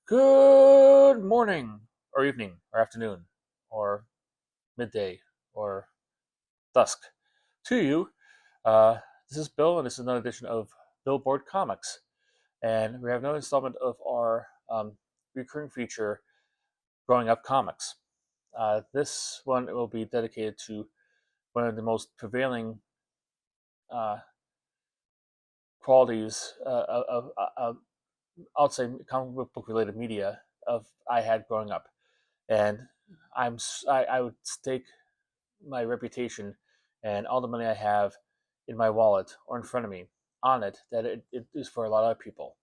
Good morning, or evening, or afternoon, or midday, or dusk to you. Uh, this is Bill, and this is another edition of Billboard Comics. And we have another installment of our recurring feature, Growing Up Comics. This one will be dedicated to one of the most prevailing uh, qualities of outside comic book related media of I had growing up. And I would stake my reputation and all the money I have in my wallet or in front of me on it that it is for a lot of people.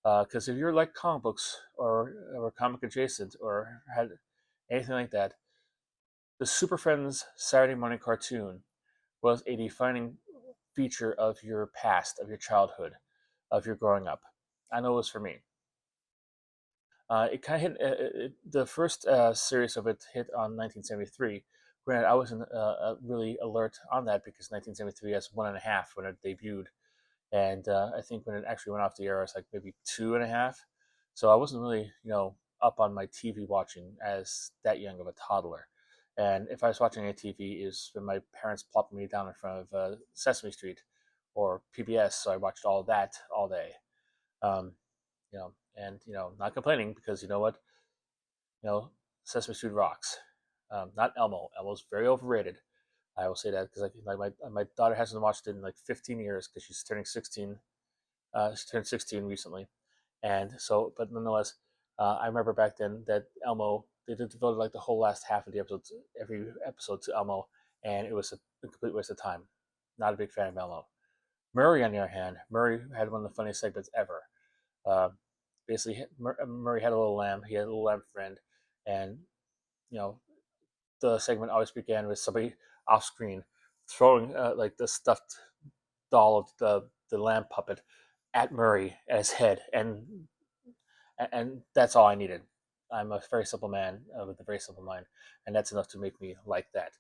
Because if you're like comic books or comic adjacent or had anything like that, the Super Friends Saturday morning cartoon was a defining feature of your past, of your childhood, of your growing up. I know it was for me. It kind of hit the first series of it hit on 1973. Granted, I wasn't really alert on that because 1973 has one and a half when it debuted, and I think when it actually went off the air, it was like maybe two and a half. So I wasn't really, up on my TV watching as that young of a toddler. And if I was watching a TV, is when my parents plopped me down in front of Sesame Street or PBS, so I watched all that all day. Um, and not complaining because you know what, Sesame Street rocks. Not Elmo. Elmo's very overrated. I will say that because like my daughter hasn't watched it in like 15 years because she's turning 16. She turned 16 recently, and so but nonetheless, I remember back then that Elmo they did devoted like the whole last half of the episodes, every episode to Elmo, and it was a complete waste of time. Not a big fan of Elmo. Murray, on the other hand, Murray had one of the funniest segments ever. Uh, Basically, Murray had a little lamb. He had a little lamb friend, and you know the segment always began with somebody off screen throwing like the stuffed doll of the lamb puppet at Murray at his head, and that's all I needed. I'm a very simple man with a very simple mind, and that's enough to make me like that.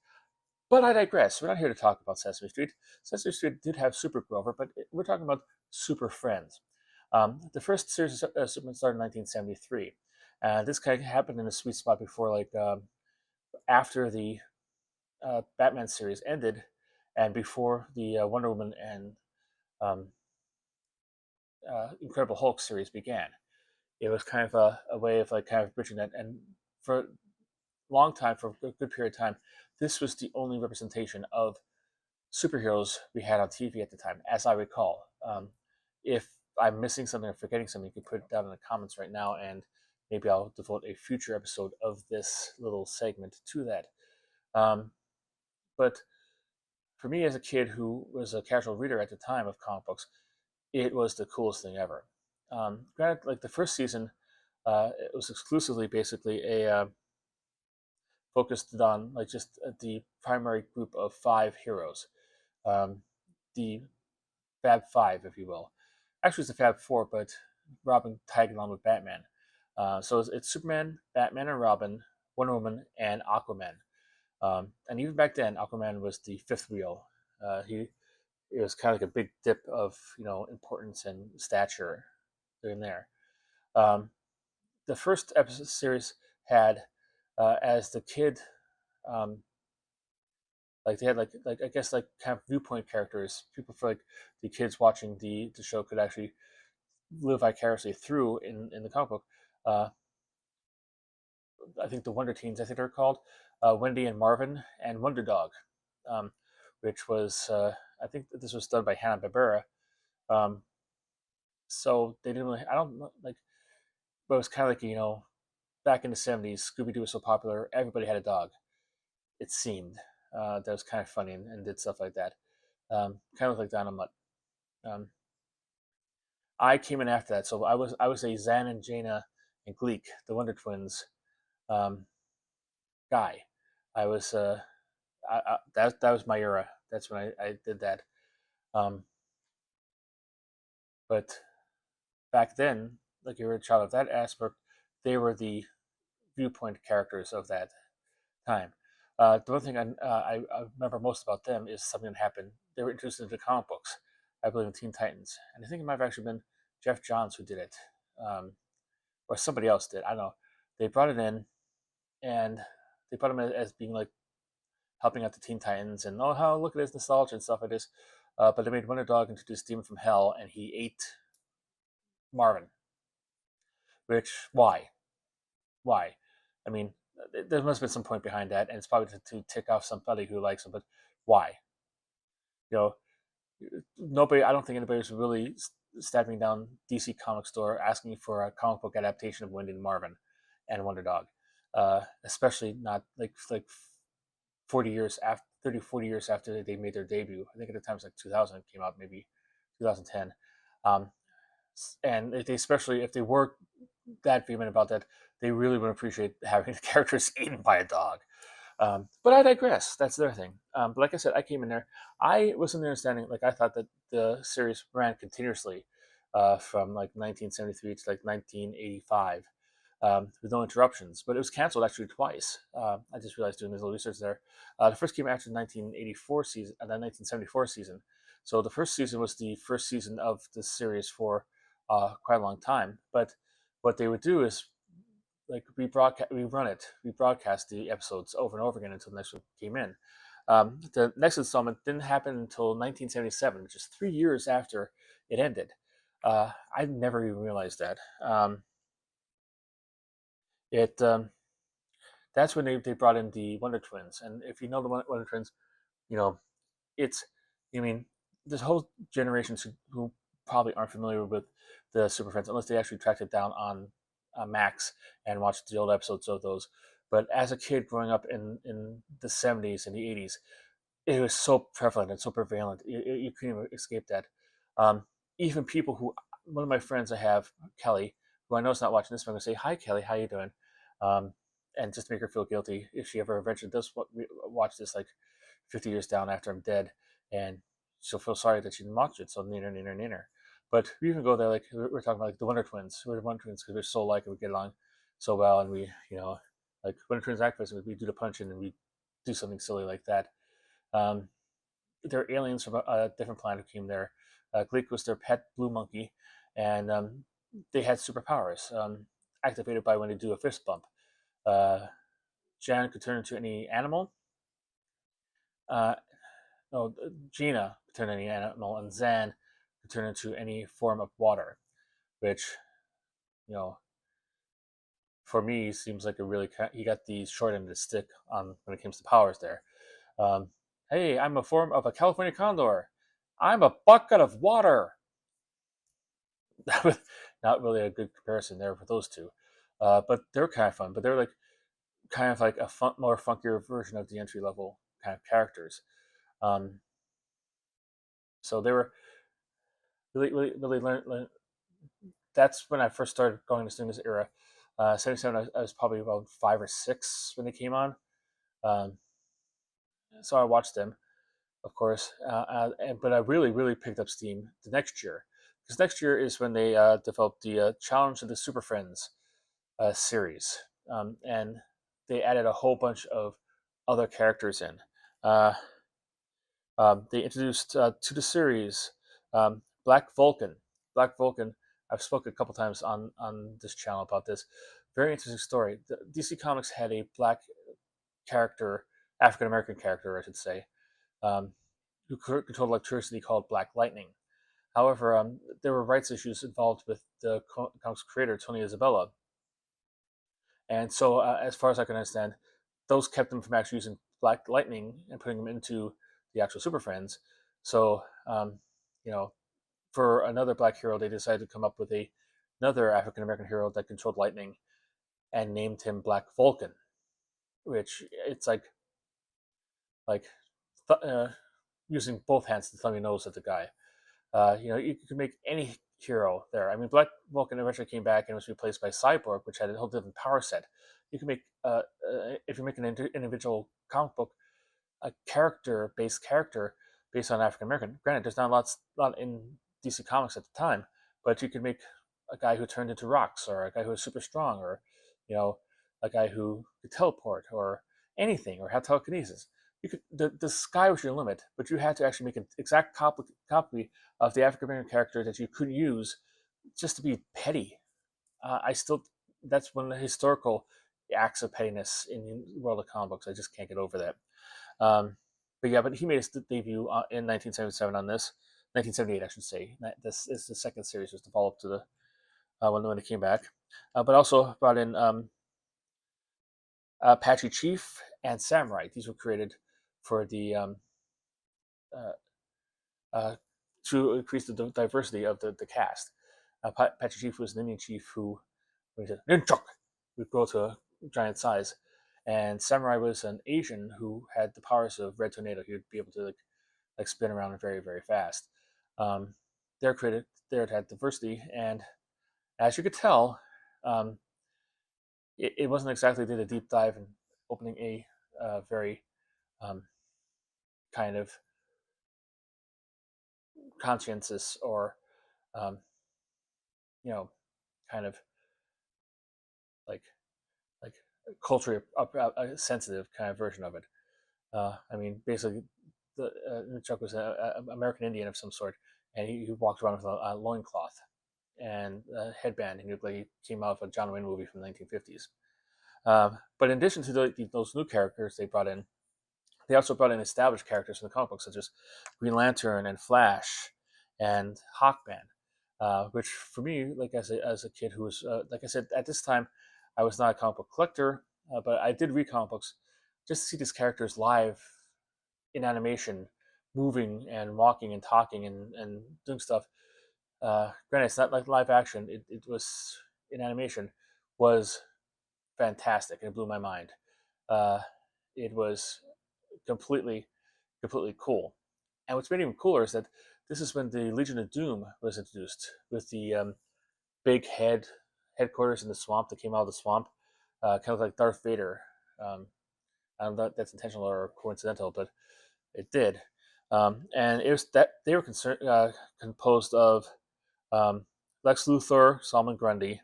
But I digress. We're not here to talk about Sesame Street. Sesame Street did have Super Grover, but we're talking about Super Friends. The first series of Superman started in 1973. This kind of happened in a sweet spot before, like after the Batman series ended, and before the Wonder Woman and um, Incredible Hulk series began. It was kind of a way of like kind of bridging that, and for a long time, for a good period of time, this was the only representation of superheroes we had on TV at the time, as I recall. If I'm missing something or forgetting something, you can put it down in the comments right now, and maybe I'll devote a future episode of this little segment to that. Um, but for me, as a kid who was a casual reader at the time of comic books, it was the coolest thing ever. Granted, like the first season, it was exclusively basically a focused on like just the primary group of five heroes, um, the Fab Five, if you will. Actually, it's the Fab Four, but Robin tagging along with Batman. So it's Superman, Batman and Robin, Wonder Woman, and Aquaman. And even back then, Aquaman was the fifth wheel. He It was kind of like a big dip of importance and stature in there. Um, the first episode series had as the kid, um, like they had like I guess like kind of viewpoint characters. People for like the kids watching the show could actually live vicariously through in the comic book. Uh, I think the Wonder Teens, I think they're called, Wendy and Marvin and Wonder Dog, um, which was I think this was done by Hanna Barbera. Um, so they didn't really, I don't know, like, but it was kind of like back in the '70s, Scooby Doo was so popular, everybody had a dog. It seemed that was kind of funny and did stuff like that. Kind of like Dynamite. Um, I came in after that, so I was a Zan and Jaina and Gleek, the Wonder Twins um, guy. I was that was my era. That's when I did that. Um, but back then, like you were a child of that aspect, they were the viewpoint characters of that time. The one thing I remember most about them is something that happened. They were introduced into comic books, I believe in Teen Titans, and I think it might have actually been Jeff Johns who did it. Um, or somebody else did. I don't know. They brought it in, and they brought him as being like helping out the Teen Titans, and oh, how look at his nostalgia and stuff like this. But they made Wonder Dog introduce Demon from Hell, and he ate Marvin. Which why? I mean, there must have been some point behind that, and it's probably to tick off somebody who likes him. But why? You know, nobody. I don't think anybody was really stabbing down DC Comic Store asking for a comic book adaptation of Wendy and Marvin and Wonder Dog, especially not like 40 years after 30 40 years after they made their debut. I think at the time it was like 2000 it came out, maybe 2010. um, and if they, especially if they were that vehement about that, they really would appreciate having the characters eaten by a dog. But I digress. That's their thing. But like I said, I came in there. I was in the understanding, like I thought that the series ran continuously from like 1973 to like 1985 with no interruptions. But it was canceled actually twice. I just realized doing this little research there. The first came after the 1984 season, the 1974 season. So the first season was the first season of the series for quite a long time. But what they would do is like rebroadcast the episodes over and over again until the next one came in. The next installment didn't happen until 1977, which is 3 years after it ended. I never even realized that. It That's when they brought in the Wonder Twins, and if you know the Wonder Twins, you know it's I mean there's whole generations who probably aren't familiar with the Super Friends unless they actually tracked it down on Max and watched the old episodes of those. But as a kid growing up in the 70s and the 80s, it was so prevalent and so prevalent. You couldn't even escape that. Um, Even people who, one of my friends I have, Kelly, who I know is not watching this, but I'm going to say, hi, Kelly, how you doing? Um, and just to make her feel guilty if she ever eventually does watch this like 50 years down after I'm dead, and she'll feel sorry that she didn't watch it. So neener. But we even go there like we're talking about like the Wonder Twins. We're the Wonder Twins because we're so like and we get along so well, and we like Wonder Twins activism. We do the punching and we do something silly like that. Um, they're aliens from a different planet who came there. Gleek was their pet blue monkey, and they had superpowers activated by when they do a fist bump. Uh, Jan could turn into any animal. Uh, no, Gina could turn into any animal, and Zan could turn into any form of water, which, you know, for me seems like a really he got the short end of the stick on when it comes to powers there. Um, hey, I'm a form of a California condor. I'm a bucket of water. That was not really a good comparison there for those two, but they're kind of fun. But they're like kind of like a more funkier version of the entry level kind of characters. Um, so they were really learn. That's when I first started going to this era. 77, I was probably about 5 or 6 when they came on. Um, so I watched them, of course, but I really picked up steam the next year. Because next year is when they developed the Challenge of the Super Friends series. And they added a whole bunch of other characters in. Uh, they introduced to the series Black Vulcan. Black Vulcan, I've spoken a couple times on this channel about this. Very interesting story. DC Comics had a black character, African American character, I should say, um, who controlled electricity called Black Lightning. However, there were rights issues involved with the comics creator, Tony Isabella. And so, as far as I can understand, those kept them from actually using Black Lightning and putting them into the actual Super Friends. So, you know, for another black hero, they decided to come up with another African American hero that controlled lightning and named him Black Vulcan, which it's like using both hands to thumb your nose at the guy. You could make any hero there. I mean, Black Vulcan eventually came back and was replaced by Cyborg, which had a whole different power set. You can make, if you make an individual comic book, a character-based character based on African American. Granted, there's not a lot in DC Comics at the time, but you could make a guy who turned into rocks, or a guy who was super strong, or a guy who could teleport, or anything, or have telekinesis. You could the sky was your limit, but you had to actually make an exact copy of the African American character that you could use just to be petty. I still that's one of the historical acts of pettiness in the world of comic books. I just can't get over that. But yeah, but he made his debut in 1977 on this. 1978, I should say. This is the second series, was the follow up to the when it came back. But also brought in Apache Chief and Samurai. These were created for the uh, uh, to increase the diversity of the cast. Apache Chief was an Indian chief who, when he said "Ninchuk," would grow to a giant size, and Samurai was an Asian who had the powers of Red Tornado. He would be able to like spin around very very fast. Um, they're created there to have diversity, and as you could tell, um, it wasn't exactly did a deep dive in opening a very um, kind of conscientious or um, you know kind of like like culturally sensitive kind of version of it. I mean, basically, Chuck was an American Indian of some sort, and he walked around with a loincloth and a headband, and he looked like he came out of a John Wayne movie from the 1950s. But in addition to those new characters they brought in, they also brought in established characters from the comic books, such as Green Lantern and Flash and Hawkman, which for me, like as a kid who was, like I said, at this time, I was not a comic book collector, but I did read comic books just to see these characters live in animation, moving and walking and talking and doing stuff. Granted, it's not like live action. It was in animation, was fantastic. It blew my mind. Uh, it was completely completely cool. And what's made it even cooler is that this is when the Legion of Doom was introduced with the big headquarters in the swamp that came out of the swamp, kind of like Darth Vader. Um, I don't know if that's intentional or coincidental, but it did. And it was that they were composed of um, Lex Luthor, Solomon Grundy,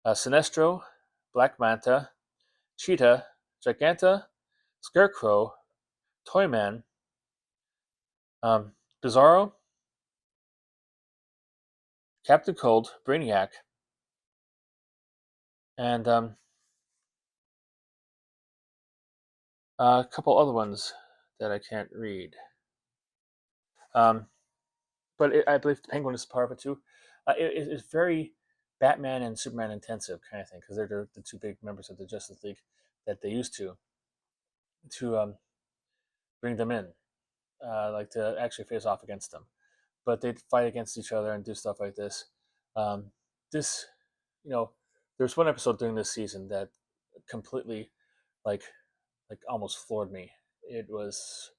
Sinestro, Black Manta, Cheetah, Giganta, Scarecrow, Toyman, um, Bizarro, Captain Cold, Brainiac, and a couple other ones that I can't read. Um, but I believe the Penguin is part of it too. It's very Batman and Superman intensive kind of thing because they're the two big members of the Justice League that they used to bring them in, like to actually face off against them. But they'd fight against each other and do stuff like this. Um, this, you know, there's one episode during this season that completely, like, almost floored me. It was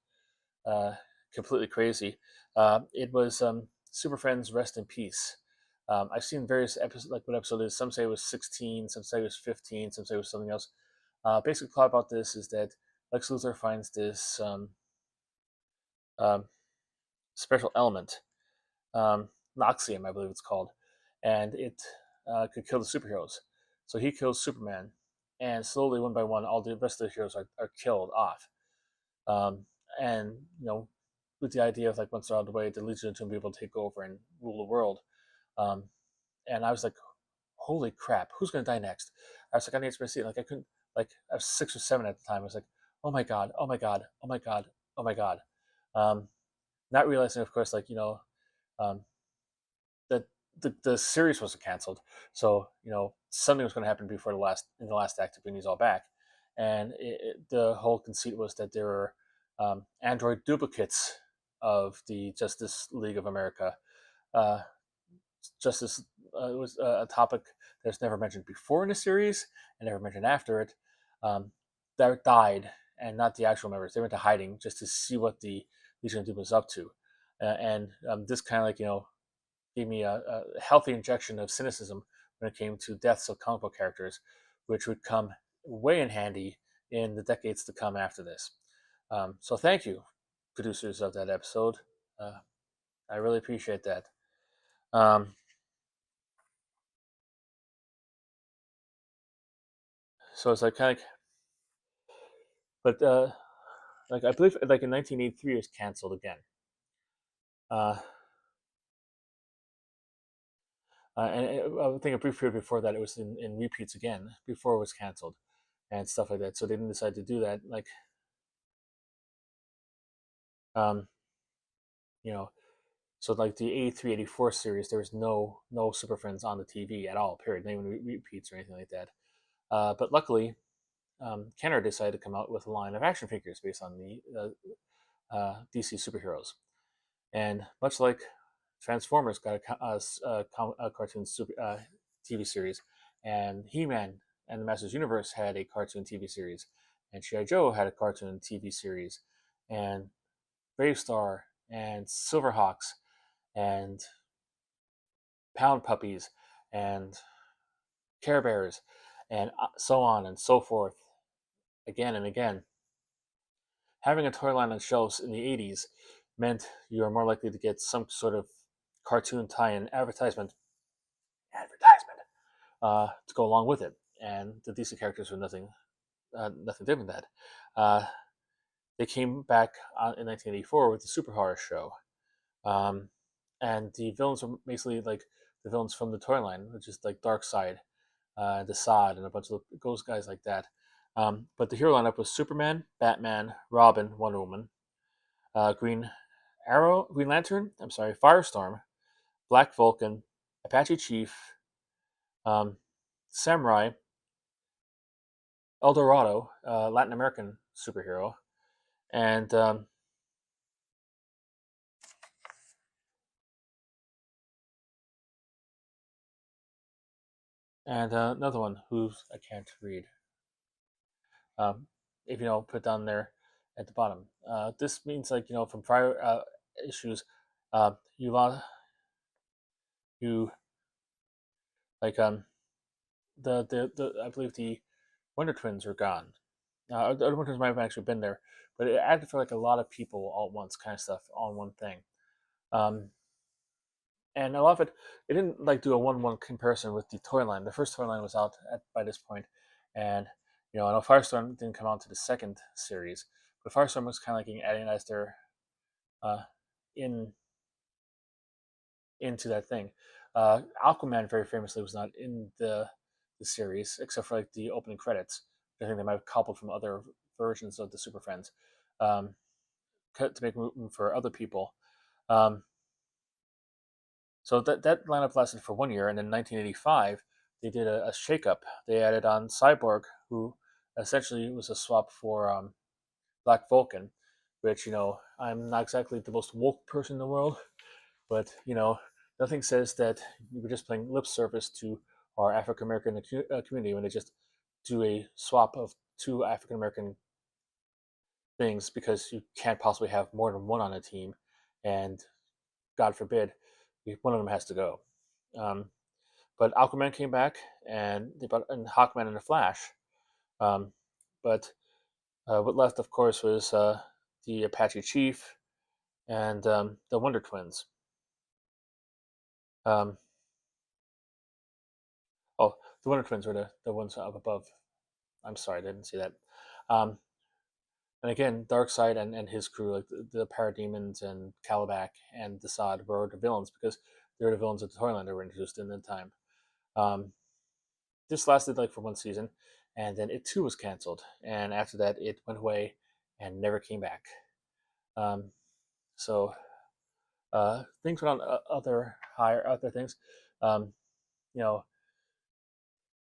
uh, completely crazy. It was Super Friends Rest in Peace. I've seen various episodes, like what episode it is. Some say it was 16, some say it was 15, some say it was something else. Basically, plot about this is that Lex Luthor finds this um, special element, Noxium, I believe it's called, and it could kill the superheroes. So he kills Superman, and slowly, one by one, all the rest of the heroes are killed off. Um, and with the idea of like once they're out of the way, the Legion of Doom will be able to take over and rule the world. Um, and I was like, holy crap, who's gonna die next? I was like, I need to see it. Like I couldn't, like I was 6 or 7 at the time. I was like, oh my god, oh my god, oh my god, oh my god. Um, Not realizing, of course, like um, that the series wasn't canceled, so something was going to happen before the last act to bring these all back, and the whole conceit was that there were android duplicates of the Justice League of America. Uh, Justice was a topic that's never mentioned before in the series and never mentioned after it. That died, and not the actual members. They went to hiding just to see what the Legion of Doom was up to, and this kind of like gave me a healthy injection of cynicism when it came to deaths of comic book characters, which would come way in handy in the decades to come after this. So thank you, producers of that episode. Uh, I really appreciate that. Um, so it's like kind of, but like I believe like in 1983 it was canceled again. Uh, And I think a brief period before that, it was in repeats again before it was canceled and stuff like that. So they didn't decide to do that. Like, um, you know, so like the 83, 84 series, there was no Super Friends on the TV at all. Period. Not even repeats or anything like that. But luckily, Kenner decided to come out with a line of action figures based on the DC superheroes. And much like Transformers got a cartoon TV series, and He-Man and the Masters Universe had a cartoon TV series, and G.I. Joe had a cartoon TV series, and Brave Star and Silverhawks and Pound Puppies and Care Bears and so on and so forth again and again. Having a toy line on shelves in the 80s meant you were more likely to get some sort of cartoon tie-in advertisement to go along with it. And the DC characters were nothing different than that. They came back in 1984 with the Super Horror Show. Um, and the villains were basically like the villains from the toy line, which is like Darkseid, Desaad, and a bunch of ghost guys like that. But the hero lineup was Superman, Batman, Robin, Wonder Woman, Green Arrow, Green Lantern, I'm sorry, Firestorm, Black Vulcan, Apache Chief, um, Samurai, El Dorado, Latin American superhero, and another one who's I can't read. Um, if you know, put down there at the bottom. This means like from prior issues, you lost you like the I believe the Wonder Twins were gone. The other Wonder Twins might have actually been there, but it added for like a lot of people all at once, kind of stuff on one thing. Um, and a lot of it didn't like do a one-one comparison with the toy line. The first toy line was out by this point, and I know Firestorm didn't come out to the second series, but Firestorm was kind of like getting added as their uh, in into that thing. Aquaman very famously was not in the series except for like the opening credits. I think they might have coupled from other versions of the Super Friends um, to make room for other people. Um, so that lineup lasted for 1 year, and in 1985 they did a shakeup. They added on Cyborg, who essentially was a swap for Black Vulcan, which I'm not exactly the most woke person in the world, but nothing says that you were just playing lip service to our African American community when they just do a swap of two African American things because you can't possibly have more than one on a team, and God forbid, one of them has to go. Um, but Aquaman came back, and they brought in Hawkman and the Flash. Um, but what left, of course, was the Apache Chief and the Wonder Twins. Um, oh, the Wonder Twins were the ones up above. I'm sorry, I didn't see that. Um, and again, Darkseid and his crew, like the Parademons and Calabac and Desaad, were the villains because they were the villains of the Toyland that were introduced in the time. Um, this lasted like for one season, and then it too was canceled. And after that, it went away and never came back. Um, so things went on other things. Um, you know,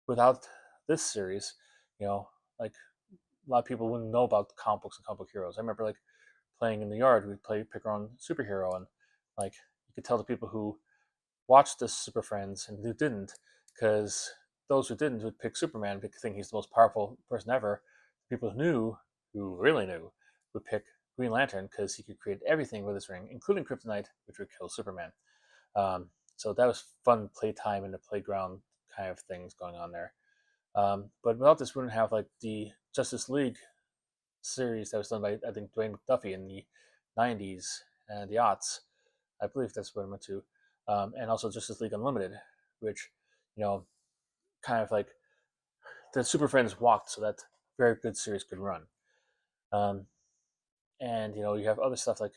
without this series, like a lot of people wouldn't know about comic books and comic book heroes. I remember like playing in the yard, we'd pick our own superhero, and like you could tell the people who watched the Super Friends and who didn't, because those who didn't would pick Superman because think he's the most powerful person ever. People who really knew, would pick Green Lantern because he could create everything with his ring, including kryptonite, which would kill Superman. So that was fun playtime in the playground kind of things going on there. But without this, we wouldn't have like the Justice League series that was done by I think Dwayne McDuffie in the '90s and the aughts. I believe that's what I went to, and also Justice League Unlimited, which kind of like the Super Friends walked, so that very good series could run. Um, and you have other stuff like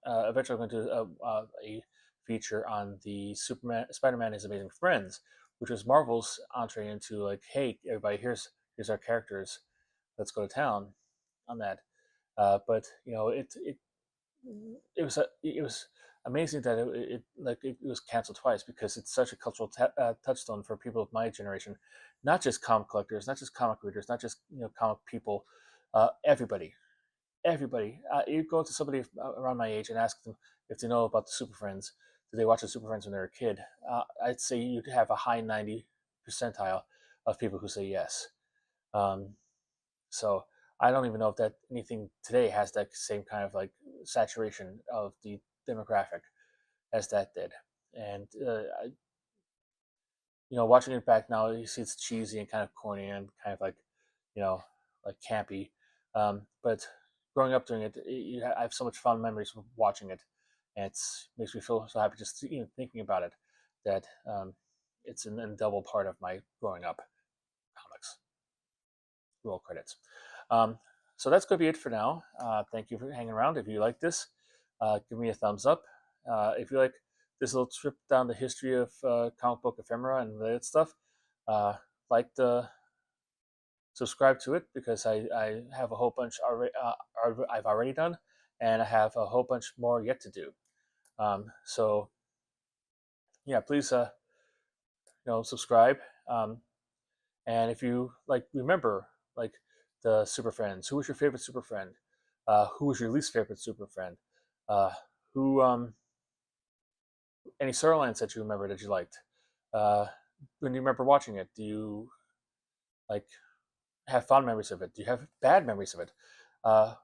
eventually I'm going to a feature on the Spider-Man and His Amazing Friends, which was Marvel's entree into like, hey, everybody, here's our characters, let's go to town on that. But it was amazing that it was canceled twice because it's such a cultural touchstone for people of my generation, not just comic collectors, not just comic readers, not just comic people, everybody, everybody. You go to somebody around my age and ask them if they know about the Super Friends. Did they watch the Super Friends when they were a kid? I'd say you'd have a high 90 percentile of people who say yes. Um, so I don't even know if that anything today has that same kind of like saturation of the demographic as that did. And watching it back now, you see it's cheesy and kind of corny and kind of like, you know, like campy. But growing up doing it, I have so much fond memories of watching it, and it makes me feel so happy just thinking about it. That it's an indelible part of my growing up comics. Roll credits. Um, so that's going to be it for now. Thank you for hanging around. If you like this, give me a thumbs up. If you like this little trip down the history of comic book ephemera and related stuff, like the subscribe to it because I have a whole bunch already, I've already done, and I have a whole bunch more yet to do. So yeah, please subscribe. And if you like, remember like the super friends. Who was your favorite super friend? Who was your least favorite super friend? Who any storylines that you remember that you liked? When you remember watching it, do you like have fond memories of it? Do you have bad memories of it?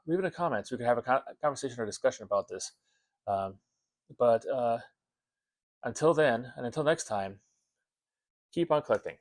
Leave it in the comments. We can have a conversation or discussion about this. But until then, and until next time, keep on collecting.